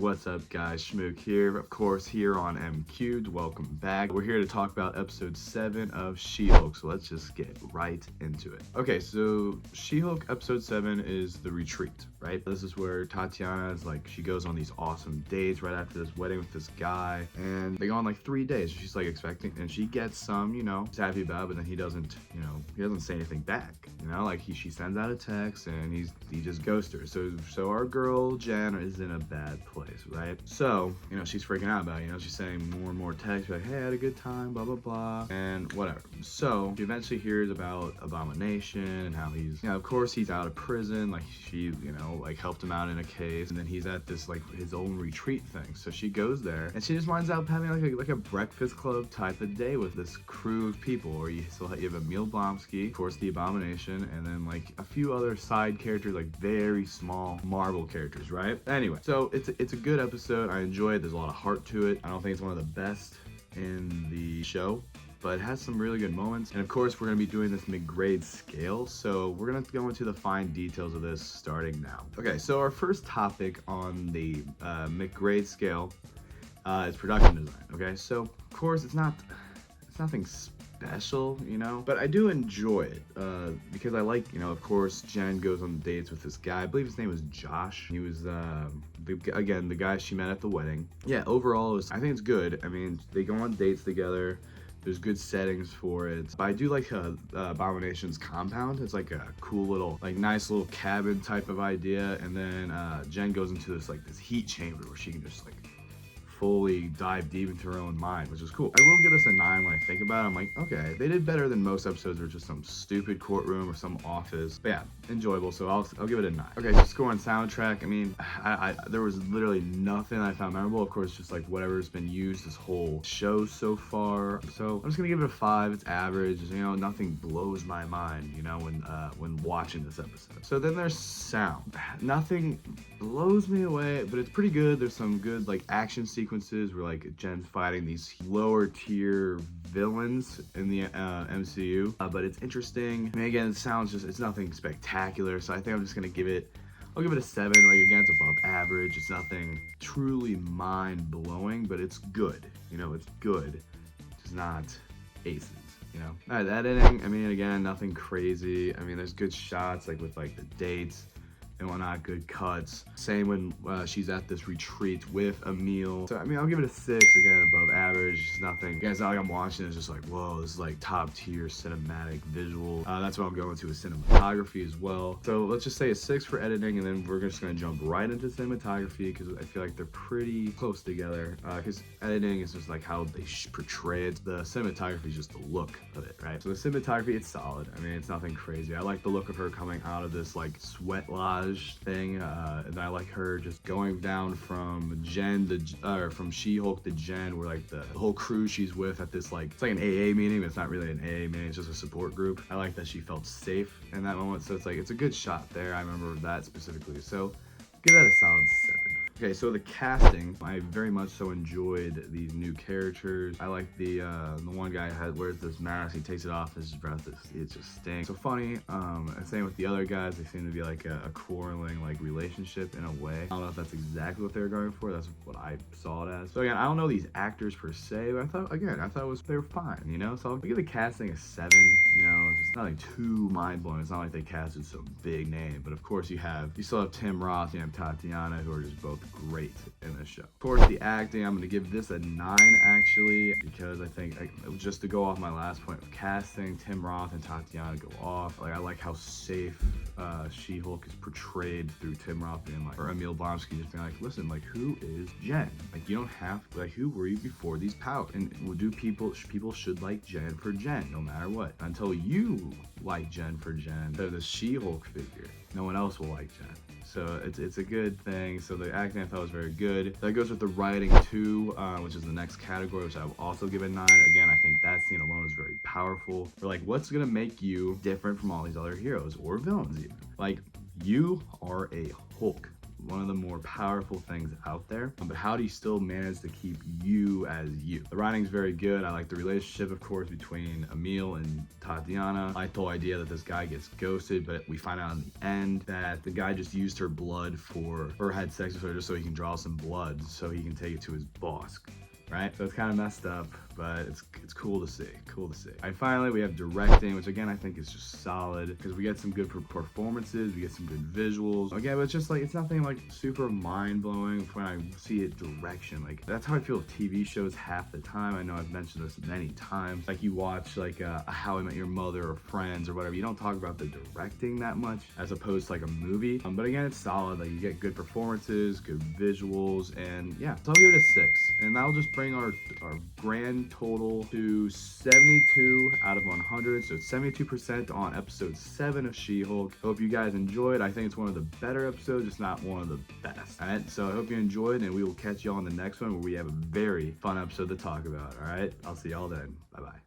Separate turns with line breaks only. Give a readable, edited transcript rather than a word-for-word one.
what's up guys, Schmook here, of course, here on MCubed. Welcome back. We're here to talk about episode 7 of She-Hulk, so let's just get right into it. Okay, so She-Hulk episode 7 is the retreat, right? This is where Tatiana is like, she goes on these awesome dates right after this wedding with this guy, and they go on like 3 days. She's like expecting, and she gets some, she's happy about it, but then he doesn't, he doesn't say anything back, like she sends out a text and he just ghosts her. So our girl Jen is in a bad place, right? So, she's freaking out about it, she's sending more and more texts like, hey, I had a good time, blah, blah, blah, and whatever. So she eventually hears about Abomination and how he's, of course he's out of prison, like she, like helped him out in a case, and then he's at this, like, his own retreat thing. So she goes there, and she just winds up having like a breakfast club type of day with this crew of people, where you have Emil Blonsky, of course, the Abomination, and then like a few other side characters, like very small Marvel characters, right? Anyway, so it's a good episode. I enjoy it. There's a lot of heart to it. I don't think it's one of the best in the show, but it has some really good moments. And of course, we're going to be doing this MCubed scale, so we're going to go into the fine details of this starting now. Okay, so our first topic on the MCubed scale is production design. Okay, so of course it's nothing special, but I do enjoy it because I like, of course, Jen goes on dates with this guy. I believe his name was Josh. He was the guy she met at the wedding. Yeah, overall I think it's good. I mean, they go on dates together. There's good settings for it. But I do like Abomination's compound. It's like a cool little, like, nice little cabin type of idea. And then Jen goes into this heat chamber where she can just like fully dive deep into her own mind, which is cool. I will give this a 9 when I think about it. I'm like, okay, they did better than most episodes where just some stupid courtroom or some office. But yeah, enjoyable, so I'll give it a 9. Okay, so score on soundtrack. I mean, there was literally nothing I found memorable. Of course, just like whatever's been used this whole show so far. So I'm just gonna give it a 5. It's average. Nothing blows my mind, when watching this episode. So then there's sound. Nothing blows me away, but it's pretty good. There's some good like action sequences where like Jen's fighting these lower tier villains in the MCU, but it's interesting. I mean, again, it sounds it's nothing spectacular, so I think I'm just gonna I'll give it a 7. Like, again, it's above average. It's nothing truly mind-blowing, but it's good. It's good. It's not aces. All right, editing, I mean, again, nothing crazy. I mean, there's good shots, like with like the dates and whatnot, good cuts. Same when she's at this retreat with Emil. So I mean, I'll give it a 6, again, above average. Just nothing. Again, it's not like I'm watching it's just like, whoa, this is like top tier cinematic visual. That's what I'm going to with cinematography as well. So let's just say a 6 for editing, and then we're just gonna jump right into cinematography because I feel like they're pretty close together. Because editing is just like how they portray it. The cinematography is just the look of it, right? So the cinematography, it's solid. I mean, it's nothing crazy. I like the look of her coming out of this like sweat lodge thing, and I like her just going down from from She-Hulk to Jen, where like the whole crew she's with at this, like, it's like an AA meeting, but it's not really an AA meeting, it's just a support group. I like that she felt safe in that moment, so it's a good shot there. I remember that specifically, so give that a solid 7. Okay, so the casting, I very much so enjoyed these new characters. I like the one guy wears this mask, he takes it off, his breath it just stinks. So funny. And same with the other guys, they seem to be like a quarreling like relationship in a way. I don't know if that's exactly what they were going for. That's what I saw it as. So again, I don't know these actors per se, but I thought they were fine, so I'll give the casting a 7. It's not like too mind-blowing. It's not like they casted some big name, but of course you still have Tim Roth, you have Tatiana, who are just both great in this show. Of course, the acting, I'm going to give this a 9 actually, because I think, just to go off my last point of casting, Tim Roth and Tatiana go off. Like, I like how safe She-Hulk is portrayed through Tim Roth being like, or Emil Blonsky just being like, listen, like, who is Jen? Like, you don't have, like, who were you before these powers? And people should like Jen for Jen, no matter what. Until you like Jen for Jen, they're the She-Hulk figure. No one else will like Jen. So it's a good thing. So the acting I thought was very good. That goes with the writing too, which is the next category, which I will also give a 9. Again, I think that scene alone is very powerful. Or like, what's gonna make you different from all these other heroes or villains even? Like, you are a Hulk. one of the more powerful things out there. But how do you still manage to keep you as you? The writing's very good. I like the relationship, of course, between Emil and Tatiana. I like the whole idea that this guy gets ghosted, but we find out in the end that the guy just used her blood or had sex with her just so he can draw some blood so he can take it to his boss. Right? So it's kind of messed up, but it's cool to see. Cool to see. And finally, we have directing, which again I think is just solid because we get some good performances, we get some good visuals. Again, but it's just like it's nothing like super mind blowing when I see it direction. Like that's how I feel with TV shows half the time. I know I've mentioned this many times. Like you watch like a How I Met Your Mother or Friends or whatever. You don't talk about the directing that much as opposed to like a movie. But again, it's solid. Like you get good performances, good visuals, and yeah. So I'll give it a 6, and that'll just bring our grand total to 72 out of 100. So it's 72% on episode 7 of She-Hulk. Hope you guys enjoyed. I think it's one of the better episodes, just not one of the best. All right, so I hope you enjoyed, and we will catch you on the next one where we have a very fun episode to talk about. All right, I'll see y'all then. Bye bye.